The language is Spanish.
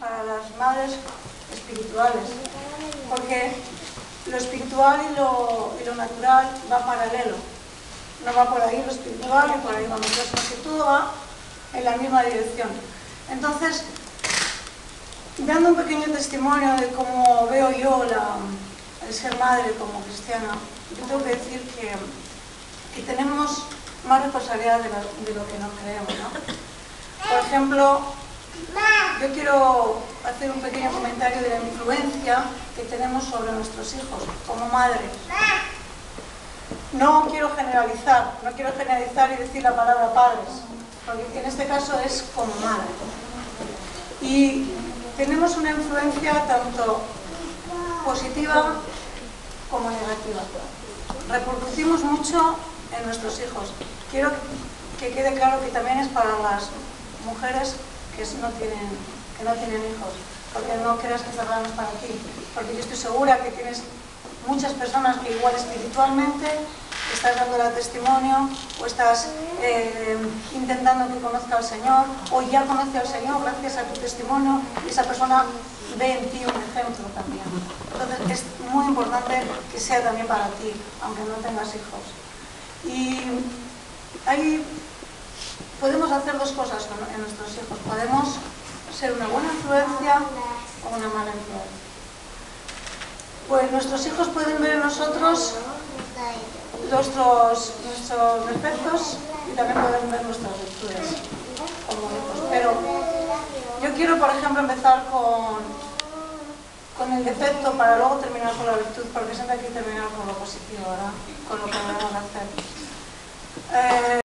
para las madres espirituales, porque lo espiritual y lo natural va paralelo, no va por ahí lo espiritual y por ahí vamos, sino que todo va en la misma dirección. Entonces, dando un pequeño testimonio de cómo veo yo el ser madre como cristiana, yo tengo que decir que tenemos más responsabilidad de lo que nos creemos, ¿no? Por ejemplo, yo quiero hacer un pequeño comentario de la influencia que tenemos sobre nuestros hijos como madre. No quiero generalizar y decir la palabra padres, porque en este caso es como madre. Y tenemos una influencia tanto positiva como negativa. Repercutimos mucho en nuestros hijos. Quiero que quede claro que también es para las mujeres que no tienen hijos, porque no creas que cerramos para ti, porque yo estoy segura que tienes muchas personas que igual espiritualmente estás dando el testimonio o estás intentando que conozca al Señor o ya conoce al Señor gracias a tu testimonio y esa persona ve en ti un ejemplo también. Entonces es muy importante que sea también para ti, aunque no tengas hijos. Y ahí podemos hacer dos cosas en nuestros hijos. Podemos ser una buena influencia o una mala influencia. Pues nuestros hijos pueden ver en nosotros nuestros defectos y también pueden ver nuestras virtudes como hijos. Pero yo quiero, por ejemplo, empezar con el defecto para luego terminar con la virtud, porque siempre hay que terminar con lo positivo, ¿verdad? Con lo que debemos hacer.